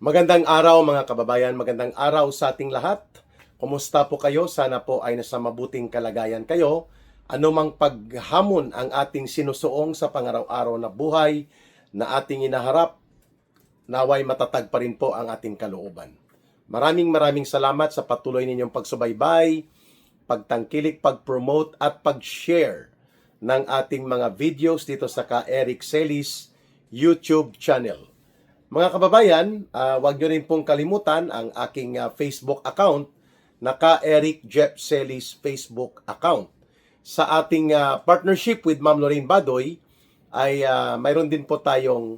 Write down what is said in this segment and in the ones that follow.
Magandang araw mga kababayan, magandang araw sa ating lahat. Kumusta po kayo? Sana po ay nasa mabuting kalagayan kayo. Anumang paghamon ang ating sinusuong sa pangaraw-araw na buhay na ating inaharap, naway matatag pa rin po ang ating kalooban. Maraming salamat sa patuloy ninyong pagsubaybay, pagtangkilik, pag-promote at pag-share ng ating mga videos dito sa Ka Eric Celis YouTube channel. Mga kababayan, huwag nyo rin pong kalimutan ang aking Facebook account na Ka Eric Jeff Celis Facebook account. Sa ating partnership with Ma'am Lorraine Badoy ay mayroon din po tayong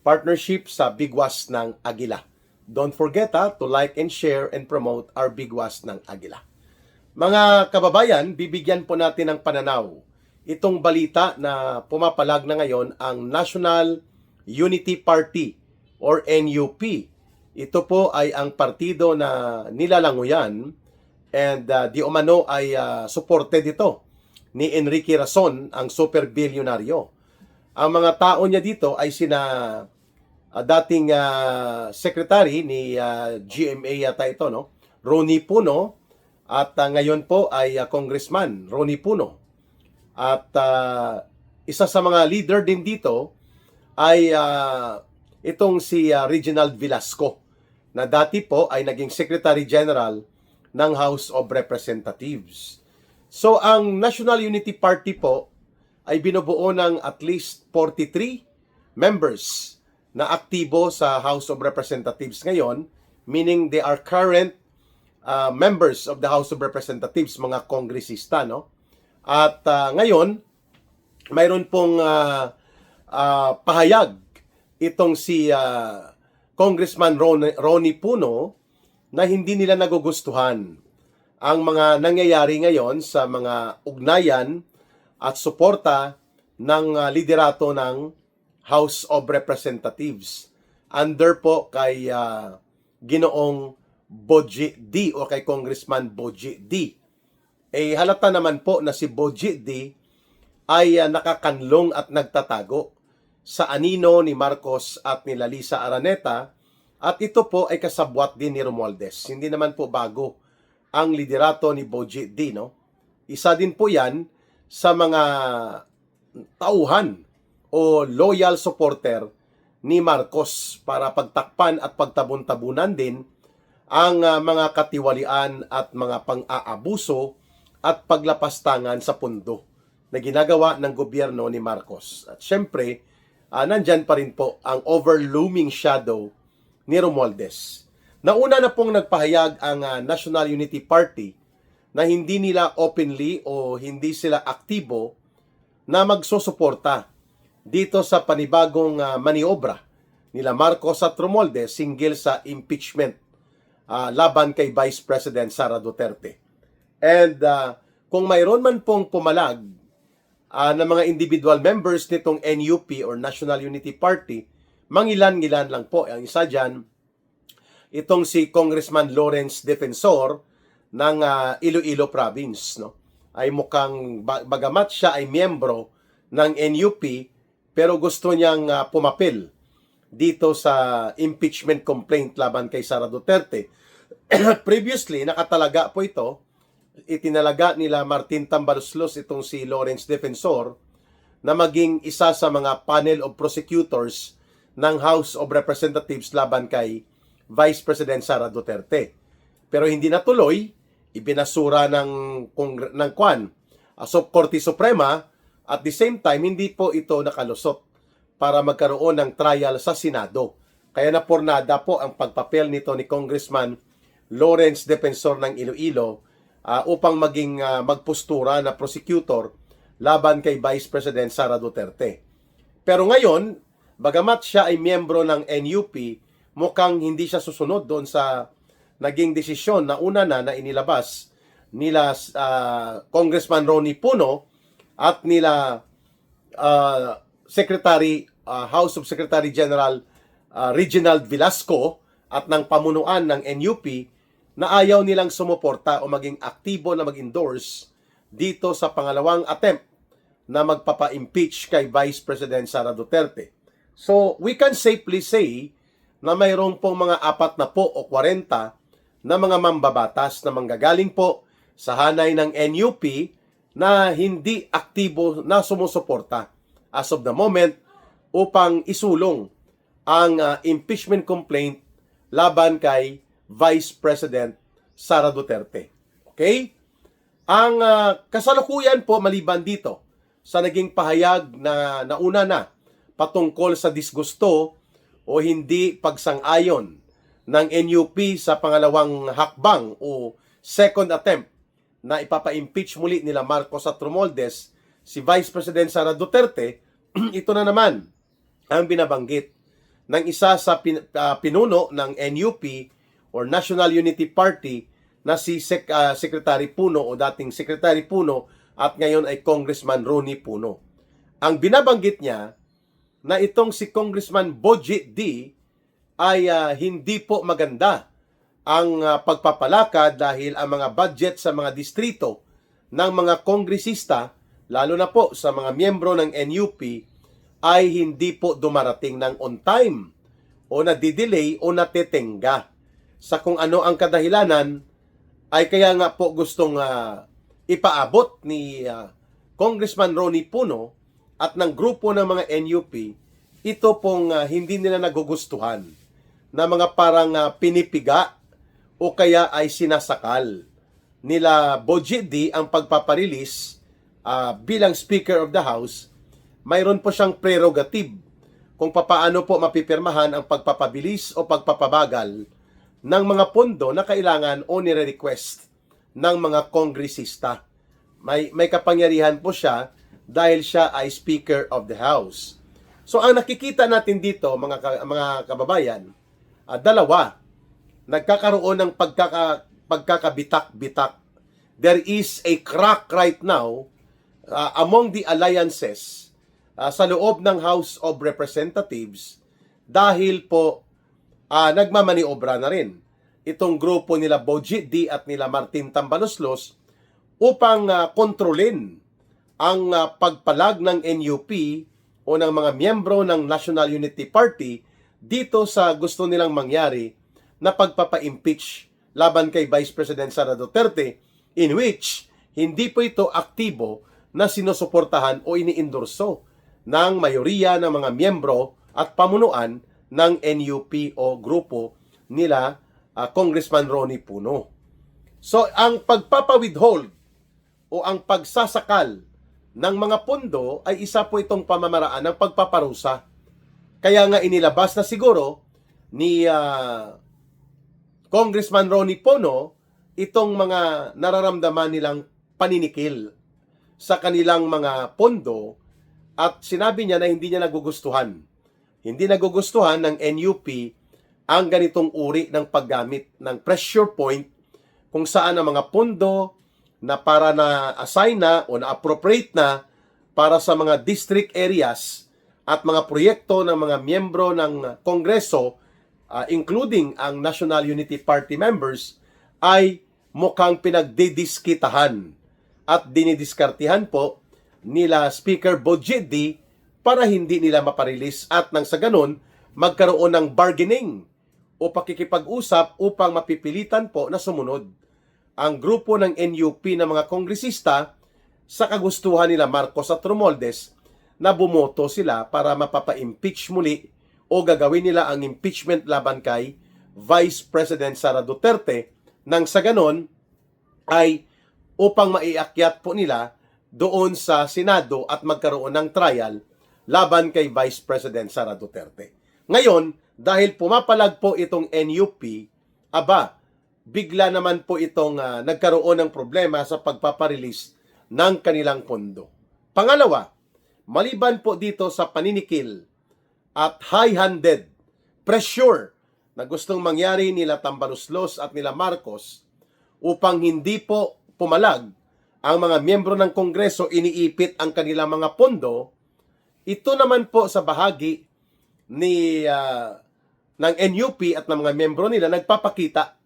partnership sa Bigwas ng Agila. Don't forget to like and share and promote our Bigwas ng Agila. Mga kababayan, bibigyan po natin ng pananaw itong balita na pumapalag na ngayon ang National Unity Party or NUP. Ito po ay ang partido na nilalanguyan and di umano ay supported ito ni Enrique Razon, ang super bilyonaryo. Ang mga tao niya dito ay sina dating secretary ni GMA yata ito, no? Ronnie Puno, at ngayon po ay Congressman Ronnie Puno. At isa sa mga leader din dito ay itong si Reginald Velasco, na dati po ay naging Secretary General ng House of Representatives. So ang National Unity Party po ay binubuo ng at least 43 members na aktibo sa House of Representatives ngayon, meaning they are current members of the House of Representatives, mga kongresista, no? At ngayon, mayroon pong pahayag itong si Congressman Ronnie Puno na hindi nila nagugustuhan ang mga nangyayari ngayon sa mga ugnayan at suporta ng liderato ng House of Representatives under po kay Ginoong Boji D o kay Congressman Boji D. Halata naman po na si Boji D ay nakakanlong at nagtatago sa anino ni Marcos at ni Lisa Araneta, at ito po ay kasabwat din ni Romualdez. Hindi naman po bago ang liderato ni Boji D, no? Isa din po yan sa mga tauhan o loyal supporter ni Marcos para pagtakpan at pagtabon-tabunan din ang mga katiwalian at mga pang-aabuso at paglapastangan sa pundo na ginagawa ng gobyerno ni Marcos. At syempre, nandyan pa rin po ang overlooming shadow ni Romualdez. Nauna na pong nagpahayag ang National Unity Party na hindi nila openly o hindi sila aktibo na magsusuporta dito sa panibagong maniobra nila Marcos at Romualdez hinggil sa impeachment laban kay Vice President Sara Duterte. And kung mayroon man pong pumalag ng mga individual members nitong NUP or National Unity Party, mangilan-ngilan lang po. Ang isa dyan, itong si Congressman Lawrence Defensor ng Iloilo Province, no? Ay mukhang bagamat siya ay miyembro ng NUP, pero gusto niyang pumapil dito sa impeachment complaint laban kay Sara Duterte. Previously, nakatalaga po ito, itinalaga nila Martin Tambaloslos itong si Lawrence Defensor na maging isa sa mga panel of prosecutors ng House of Representatives laban kay Vice President Sara Duterte. Pero hindi natuloy, ibinasura ng Korte Suprema, at the same time hindi po ito nakalusot para magkaroon ng trial sa Senado. Kaya napornada po ang pagpapel nito ni Congressman Lawrence Defensor ng Iloilo upang maging magpostura na prosecutor laban kay Vice President Sara Duterte. Pero ngayon, bagamat siya ay miyembro ng NUP, mukhang hindi siya susunod doon sa naging desisyon na una na inilabas nila Congressman Ronnie Puno at nila House of Secretary General Reginald Velasco at ng pamunuan ng NUP na ayaw nilang sumuporta o maging aktibo na mag-endorse dito sa pangalawang attempt na magpapa-impeach kay Vice President Sara Duterte. So, we can safely say na mayroong pong mga 40 o 40 na mga mambabatas na manggagaling po sa hanay ng NUP na hindi aktibo na sumusuporta as of the moment upang isulong ang impeachment complaint laban kay Vice President Sara Duterte. Okay? Ang kasalukuyan po maliban dito sa naging pahayag na nauna na patungkol sa disgusto o hindi pagsang-ayon ng NUP sa pangalawang hakbang o second attempt na ipapa-impeach muli nila Marcos at Romualdez si Vice President Sara Duterte, ito na naman ang binabanggit ng isa sa pinuno ng NUP or National Unity Party na si Secretary Puno o dating Secretary Puno at ngayon ay Congressman Ronnie Puno. Ang binabanggit niya na itong si Congressman Boji D ay hindi po maganda ang pagpapalakad dahil ang mga budget sa mga distrito ng mga kongresista, lalo na po sa mga miyembro ng NUP, ay hindi po dumarating ng on time o nadidelay o natetenga. Sa kung ano ang kadahilanan, ay kaya nga po gustong ipaabot ni Congressman Ronnie Puno at ng grupo ng mga NUP, ito pong hindi nila nagugustuhan na mga parang pinipiga o kaya ay sinasakal nila Boji D ang pagpaparilis bilang Speaker of the House. Mayroon po siyang prerogative kung papaano po mapipirmahan ang pagpapabilis o pagpapabagal ng mga pondo na kailangan o nire-request ng mga kongresista. May kapangyarihan po siya dahil siya ay Speaker of the House. So ang nakikita natin dito mga kababayan, dalawa, nagkakaroon ng pagkakabitak-bitak. There is a crack right now among the alliances sa loob ng House of Representatives dahil po nagmamaniobra na rin itong grupo nila Boji D at nila Martin Tambaloslos upang kontrolin ang pagpalag ng NUP o ng mga miyembro ng National Unity Party dito sa gusto nilang mangyari na pagpapa-impeach laban kay Vice President Sara Duterte, in which hindi po ito aktibo na sinusuportahan o iniindorso ng mayoriya ng mga miyembro at pamunuan ng NUP o grupo nila Congressman Ronnie Puno. So, ang pagpapawithhold o ang pagsasakal ng mga pondo ay isa po itong pamamaraan ng pagpaparusa. Kaya nga inilabas na siguro ni Congressman Ronnie Puno itong mga nararamdaman nilang paninikil sa kanilang mga pondo at sinabi niya na hindi niya nagugustuhan. Hindi nagugustuhan ng NUP ang ganitong uri ng paggamit ng pressure point kung saan ang mga pondo na para na assign na o na appropriate na para sa mga district areas at mga proyekto ng mga miyembro ng Kongreso, including ang National Unity Party members, ay mukhang pinagdidiskitahan at dinidiskartihan po nila Speaker Boji D para hindi nila maparilis at nang sa ganun magkaroon ng bargaining o pakikipag-usap upang mapipilitan po na sumunod ang grupo ng NUP na mga kongresista sa kagustuhan nila Marcos at Romualdez na bumoto sila para mapapa-impeach muli o gagawin nila ang impeachment laban kay Vice President Sara Duterte nang sa ganon ay upang maiakyat po nila doon sa Senado at magkaroon ng trial laban kay Vice President Sara Duterte. Ngayon, dahil pumapalag po itong NUP, bigla naman po itong nagkaroon ng problema sa pagpaparelease ng kanilang pondo. Pangalawa, maliban po dito sa paninikil at high-handed pressure na gustong mangyari nila Tambaloslos at nila Marcos upang hindi po pumalag ang mga miyembro ng Kongreso, iniipit ang kanilang mga pondo, ito naman po sa bahagi ng NUP at ng mga miyembro nila nagpapakita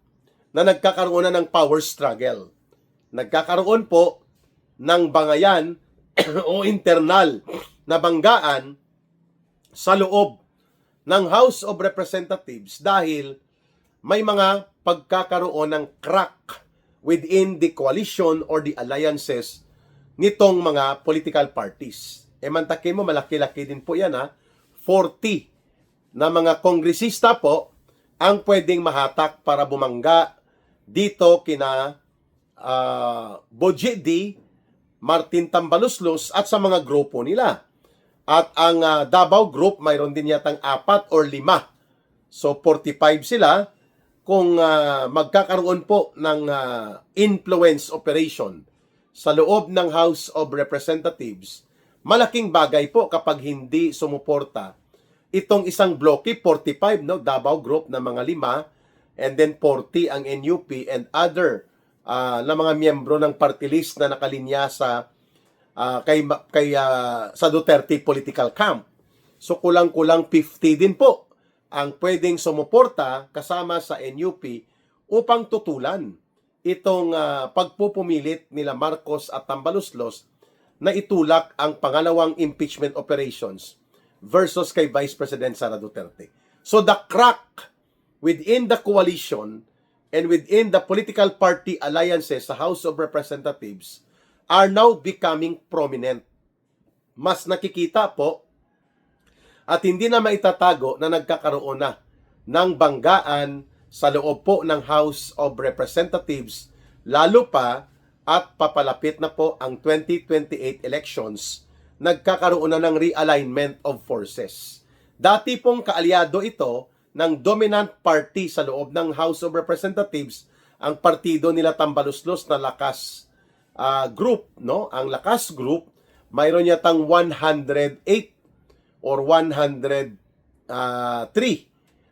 na nagkakaroon na ng power struggle. Nagkakaroon po ng bangayan o internal na banggaan sa loob ng House of Representatives dahil may mga pagkakaroon ng crack within the coalition or the alliances nitong mga political parties. Mantakin mo, malaki-laki din po yan 40 na mga kongresista po ang pwedeng mahatak para bumangga dito kina Boje D, Martin Tambaluslos at sa mga grupo nila. At ang Davao Group, mayroon din yatang 4 or 5. So 45 sila kung magkakaroon po ng influence operation sa loob ng House of Representatives. Malaking bagay po kapag hindi sumuporta itong isang bloke, 45, no? Davao Group na mga 5, and then 40 ang NUP and other na mga miyembro ng party list na nakalinya sa sa Duterte political camp. So kulang-kulang 50 din po ang pwedeng sumuporta kasama sa NUP upang tutulan itong pagpupumilit nila Marcos at Tambaluslos na itulak ang pangalawang impeachment operations versus kay Vice President Sara Duterte. So the crack within the coalition and within the political party alliances sa House of Representatives are now becoming prominent. Mas nakikita po at hindi na maitatago na nagkakaroon na ng banggaan sa loob po ng House of Representatives, lalo pa at papalapit na po ang 2028 elections, nagkakaroon na ng realignment of forces. Dati pong kaalyado ito ng dominant party sa loob ng House of Representatives, ang partido nila Tambaluslos na Lakas Group, no? Ang Lakas Group, mayroon yatang 108 or 103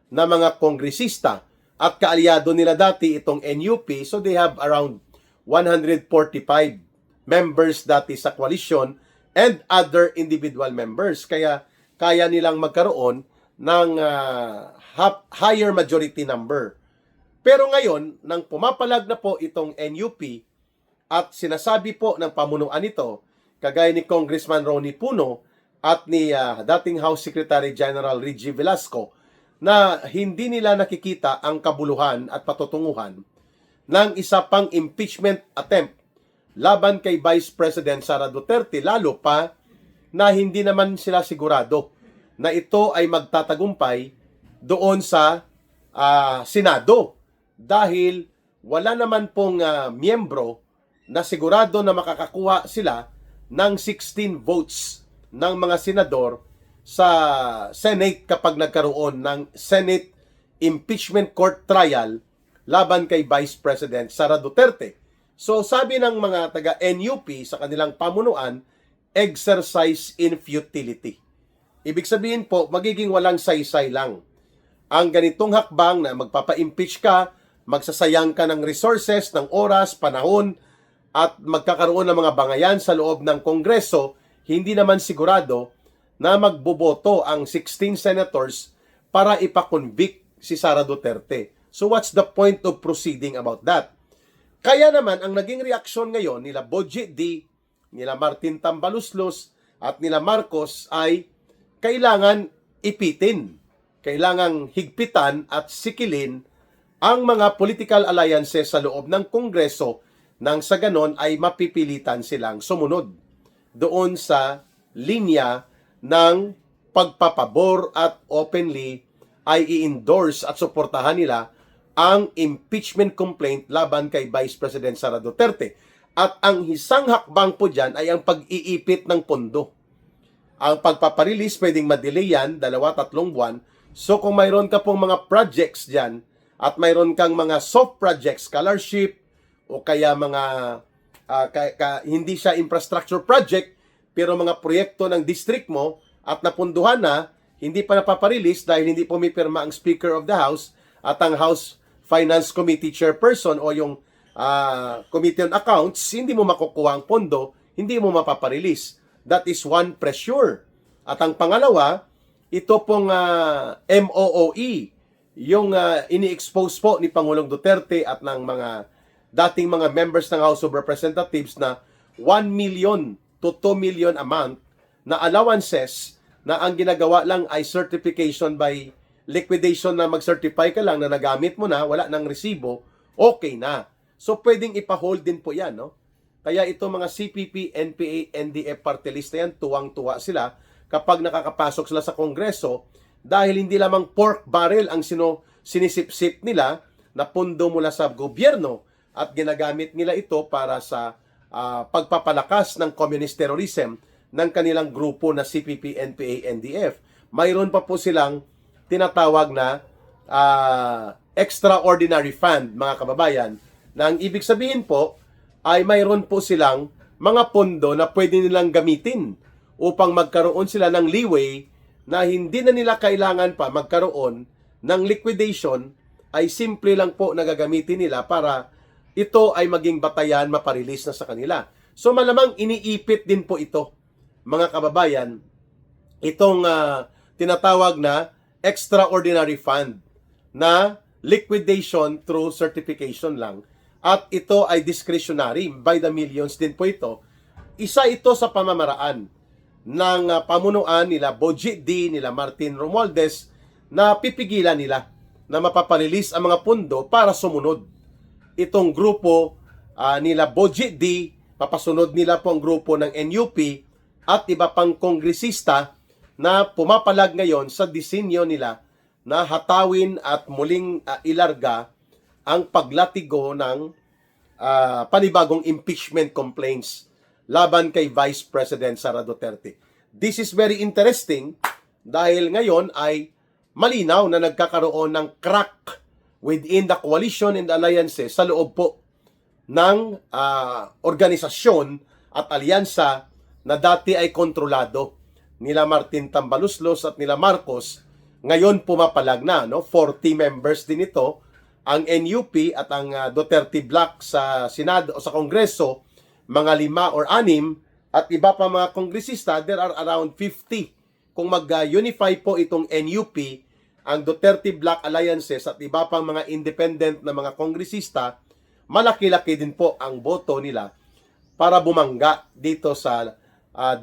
na mga kongresista at kaalyado nila dati itong NUP, so they have around 145 members dati sa coalition and other individual members. Kaya kaya nilang magkaroon ng higher majority number. Pero ngayon, nang pumapalag na po itong NUP at sinasabi po ng pamunuan nito, kagaya ni Congressman Ronnie Puno at ni dating House Secretary General Reggie Velasco, na hindi nila nakikita ang kabuluhan at patutunguhan ng isa pang impeachment attempt laban kay Vice President Sara Duterte, lalo pa na hindi naman sila sigurado na ito ay magtatagumpay doon sa Senado dahil wala naman pong miyembro na sigurado na makakakuha sila ng 16 votes ng mga senador sa Senate kapag nagkaroon ng Senate Impeachment Court Trial laban kay Vice President Sara Duterte. So sabi ng mga taga-NUP sa kanilang pamunuan, exercise in futility. Ibig sabihin po, magiging walang saysay lang. Ang ganitong hakbang na magpapa-impeach ka, magsasayang ka ng resources, ng oras, panahon, at magkakaroon ng mga bangayan sa loob ng Kongreso, hindi naman sigurado na magboboto ang 16 senators para ipakonvict si Sara Duterte. So what's the point of proceeding about that? Kaya naman, ang naging reaksyon ngayon nila Boje D, nila Martin Tambaluslos, at nila Marcos ay kailangan ipitin, kailangang higpitan at sikilin ang mga political alliances sa loob ng Kongreso nang sa ganon ay mapipilitan silang sumunod doon sa linya ng pagpapabor at openly ay i-endorse at suportahan nila ang impeachment complaint laban kay Vice President Sara Duterte. At ang isang hakbang po dyan ay ang pag-iipit ng pondo. Ang pagpaparelease pwedeng madelay yan, 2-3 buwan. So kung mayroon ka pong mga projects dyan at mayroon kang mga soft projects, scholarship, o kaya mga hindi siya infrastructure project, pero mga proyekto ng district mo at napunduhan na, hindi pa napaparelease dahil hindi pumipirma ang Speaker of the House at ang House Finance Committee Chairperson o yung Committee on Accounts, hindi mo makukuha ang pondo, hindi mo mapaparelease. That is one pressure. At ang pangalawa, ito pong MOOE, yung ini-expose po ni Pangulong Duterte at ng mga dating mga members ng House of Representatives na 1 million to 2 million a month na allowances na ang ginagawa lang ay certification by liquidation, na mag-certify ka lang na nagamit mo na, wala nang resibo, okay na. So pwedeng ipa-hold din po yan, no? Kaya ito mga CPP, NPA, NDF party list na yan, tuwang-tuwa sila kapag nakakapasok sila sa Kongreso, dahil hindi lamang pork barrel ang sinisip-sip nila na pundo mula sa gobyerno, at ginagamit nila ito para sa pagpapalakas ng communist terrorism ng kanilang grupo na CPP, NPA, NDF. Mayroon pa po silang tinatawag na extraordinary fund, mga kababayan, na ang ibig sabihin po ay mayroon po silang mga pondo na pwede nilang gamitin upang magkaroon sila ng leeway na hindi na nila kailangan pa magkaroon ng liquidation, ay simple lang po na gagamitin nila para ito ay maging batayan, maparelease na sa kanila. So malamang iniipit din po ito, mga kababayan, itong tinatawag na extraordinary fund na liquidation through certification lang, at ito ay discretionary, by the millions din po ito. Isa ito sa pamamaraan ng pamunuan nila Boji D, nila Martin Romualdez, na pipigilan nila na mapaparelease ang mga pundo para sumunod. Itong grupo nila Boji D, papasunod nila po ang grupo ng NUP at iba pang kongresista na pumapalag ngayon sa disenyo nila na hatawin at muling ilarga ang paglatigo ng panibagong impeachment complaints laban kay Vice President Sara Duterte. This is very interesting dahil ngayon ay malinaw na nagkakaroon ng crack within the coalition and alliances sa loob po ng organisasyon at alyansa na dati ay kontrolado nila Martin Tambaluslos at nila Marcos. Ngayon pumapalag na, no? 40 members din ito, ang NUP at ang Duterte Bloc sa Senado o sa Kongreso, mga 5 or 6, at iba pa mga kongresista, there are around 50. Kung mag-unify po itong NUP, ang Duterte Bloc Alliances at iba pang mga independent na mga kongresista, malaki-laki din po ang boto nila para bumangga dito sa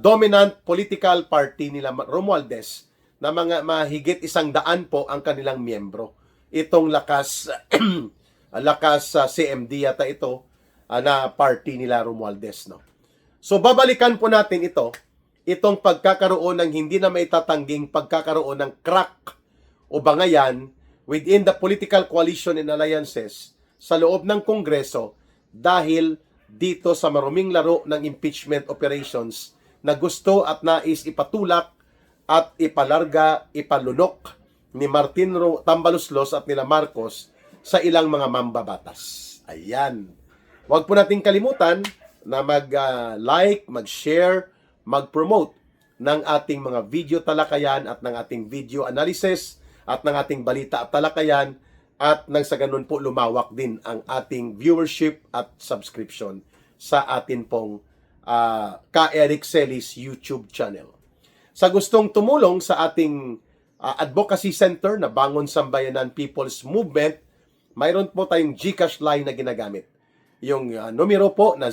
dominant political party nila Romualdez, na mga mahigit 100 po ang kanilang miyembro. Itong lakas CMD yata ito na party nila Romualdez, no. So babalikan po natin itong pagkakaroon ng hindi na maitatangging pagkakaroon ng crack o bangayan within the political coalition and alliances sa loob ng Kongreso dahil dito sa maruming laro ng impeachment operations na gusto at nais ipatulak at ipalarga, ipalunok ni Martin Tambaluslos at nila Marcos sa ilang mga mambabatas. Ayan. Huwag po nating kalimutan na mag-like, mag-share, mag-promote ng ating mga video talakayan at ng ating video analysis at ng ating balita at talakayan, at nang sa ganun po lumawak din ang ating viewership at subscription sa atin pong Ka Eric Celis YouTube channel. Sa gustong tumulong sa ating advocacy center na Bangon Sambayanan People's Movement, mayroon po tayong GCash line na ginagamit. Yung numero po na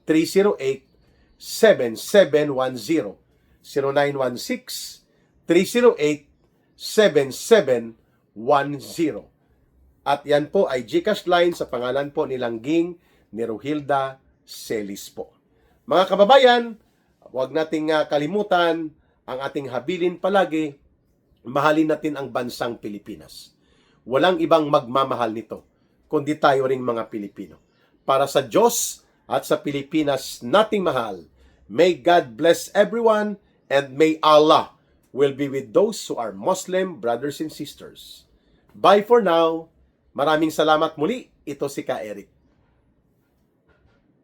0916-308-7710. 0916-308-7710. At yan po ay GCash line sa pangalan po ni Langging ni Rohilda Celis po. Mga kababayan, huwag nating kalimutan ang ating habilin palagi, mahalin natin ang bansang Pilipinas. Walang ibang magmamahal nito, kundi tayo ring mga Pilipino. Para sa Diyos at sa Pilipinas nating mahal, may God bless everyone, and may Allah will be with those who are Muslim brothers and sisters. Bye for now. Maraming salamat muli. Ito si Ka Eric.